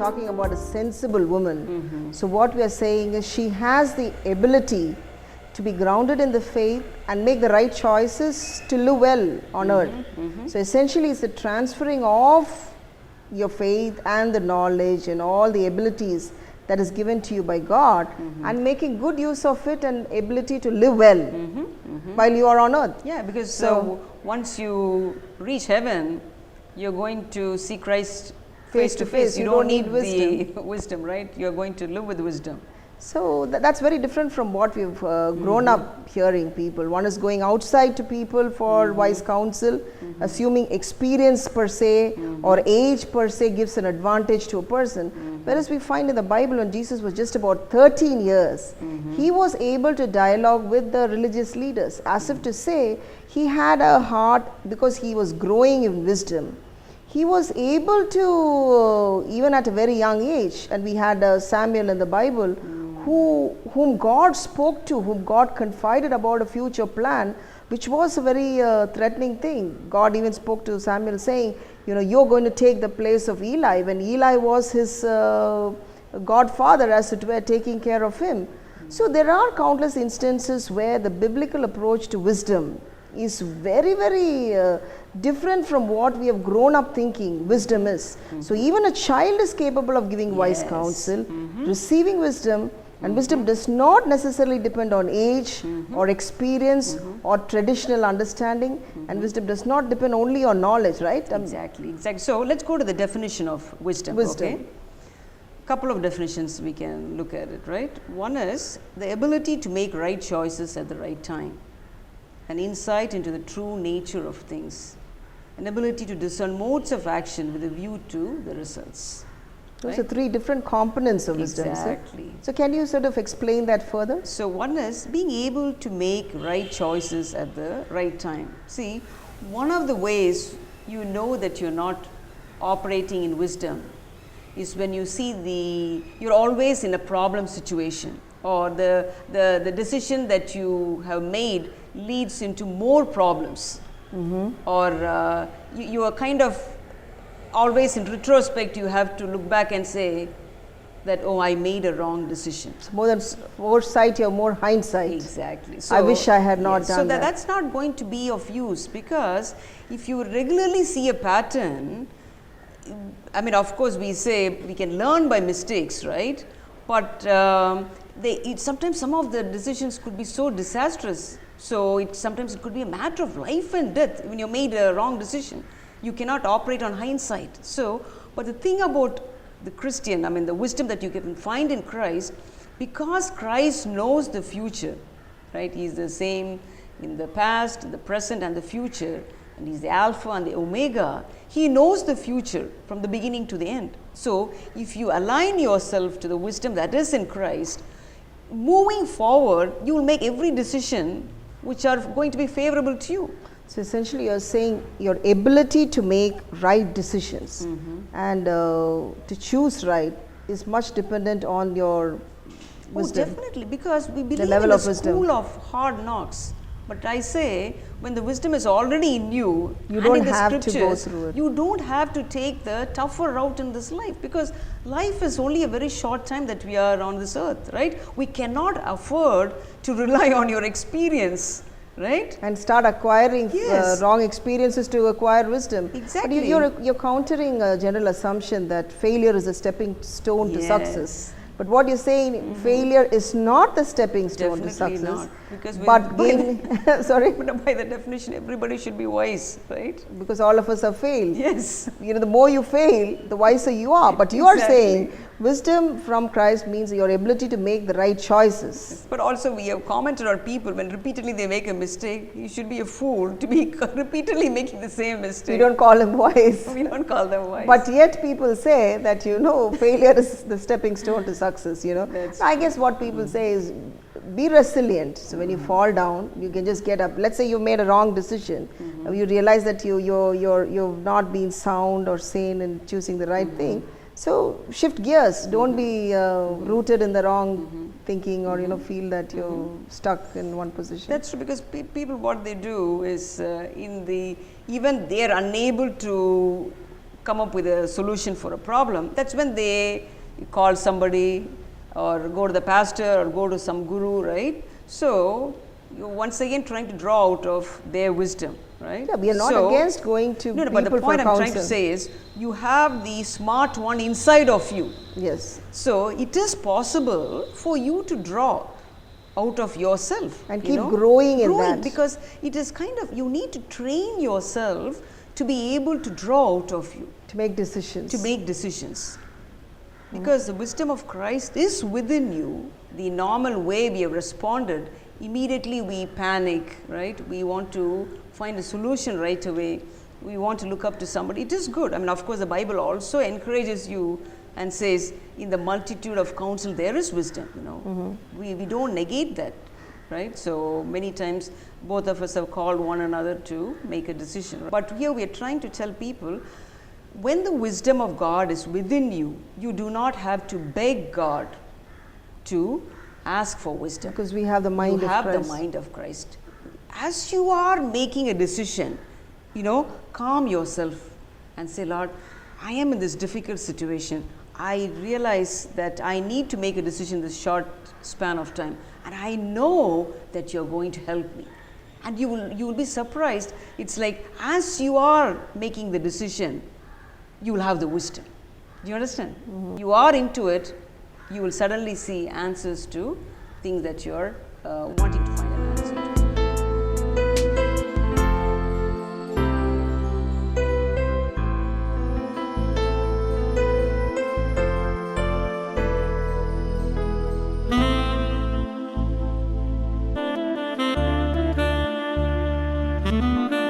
talking about a sensible woman. So what we are saying is she has the ability to be grounded in the faith and make the right choices to live well on earth. So essentially it's the transferring of your faith and the knowledge and all the abilities that is given to you by God, and making good use of it and ability to live well while you are on earth. Yeah, because so once you reach heaven, you're going to see Christ face to face. You don't need wisdom. The wisdom, right? You're going to live with wisdom. So that's very different from what we've grown up hearing people. One is going outside to people for wise counsel, assuming experience per se or age per se gives an advantage to a person. Whereas we find in the Bible when Jesus was just about 13 years, he was able to dialogue with the religious leaders, as if to say he had a heart because he was growing in wisdom. He was able to, even at a very young age, and we had Samuel in the Bible, whom God spoke to, whom God confided about a future plan, which was a very threatening thing. God even spoke to Samuel saying, you know, you're going to take the place of Eli, when Eli was his godfather, as it were, taking care of him. So there are countless instances where the biblical approach to wisdom is very, very different from what we have grown up thinking wisdom is. So even a child is capable of giving wise counsel, receiving wisdom, and wisdom does not necessarily depend on age or experience or traditional understanding, and wisdom does not depend only on knowledge, right? Exactly. So let's go to the definition of wisdom. Okay? Couple of definitions we can look at it, right? One is the ability to make right choices at the right time, an insight into the true nature of things, an ability to discern modes of action with a view to the results. Those are three different components of wisdom. Exactly. So can you sort of explain that further? So one is being able to make right choices at the right time. See, one of the ways you know that you're not operating in wisdom is when you see you're always in a problem situation, or the decision that you have made leads into more problems, or you are kind of always in retrospect, you have to look back and say that, oh, I made a wrong decision. So more than foresight, you have more hindsight. Exactly. So I wish I had not done that. So that's not going to be of use, because if you regularly see a pattern, I mean, of course, we say we can learn by mistakes, right? But sometimes some of the decisions could be so disastrous. So sometimes it could be a matter of life and death when you made a wrong decision. You cannot operate on hindsight. So, but the thing about the Christian, I mean, the wisdom that you can find in Christ, because Christ knows the future, right? He is the same in the past, the present, and the future, and He's the Alpha and the Omega. He knows the future from the beginning to the end. So, if you align yourself to the wisdom that is in Christ, moving forward, you will make every decision which are going to be favorable to you. So essentially you're saying your ability to make right decisions and to choose right is much dependent on your wisdom. Oh, definitely, because we believe level in of a wisdom. school of hard knocks. But I say, when the wisdom is already in you, You and don't in the have to scriptures, go through it. you don't have to take the tougher route in this life, because life is only a very short time that we are on this earth, right? We cannot afford to rely on your experience, right? And start acquiring Yes. wrong experiences to acquire wisdom. Exactly. But you're countering a general assumption that failure is a stepping stone to success. But what you're saying, failure is not the stepping stone Definitely to success. not, because but sorry, But by the definition, everybody should be wise, right? because all of us have failed. Yes. You know, the more you fail, the wiser you are. But you are saying wisdom from Christ means your ability to make the right choices. But also we have commented on people when repeatedly they make a mistake. You should be a fool to be repeatedly making the same mistake. We don't call them wise. We don't call them wise. But yet people say that, you know, failure is the stepping stone to success, you know. That's I guess what people say is be resilient. So when you fall down, you can just get up. Let's say you made a wrong decision. You realize that you've not been sound or sane in choosing the right thing. So shift gears. Don't be rooted in the wrong thinking, or, you know, feel that you're stuck in one position. That's true, because people, what they do is even they are unable to come up with a solution for a problem, that's when they call somebody or go to the pastor or go to some guru, right? So you're once again trying to draw out of their wisdom, right? Yeah, we are not against going to no, people but the point for I'm trying to counsel. say is you have the smart one inside of you. Yes. So it is possible for you to draw out of yourself And you keep know, growing in that. because it is kind of, you need to train yourself to be able to draw out of you, To make decisions. to make decisions. Because the wisdom of Christ is within you. The normal way we have responded, immediately we panic, right? We want to find a solution right away. We want to look up to somebody. It is good. I mean, of course, the Bible also encourages you and says, in the multitude of counsel, there is wisdom, you know. We don't negate that, right? So many times, both of us have called one another to make a decision. But here we are trying to tell people, when the wisdom of God is within you, you do not have to beg God to ask for wisdom. Because we have the mind You of have Christ. the mind of Christ. As you are making a decision, you know, calm yourself and say, Lord, I am in this difficult situation. I realize that I need to make a decision in this short span of time, and I know that you're going to help me. And you will be surprised. It's like, as you are making the decision, you will have the wisdom. Do you understand? You are into it, you will suddenly see answers to things that you're wanting to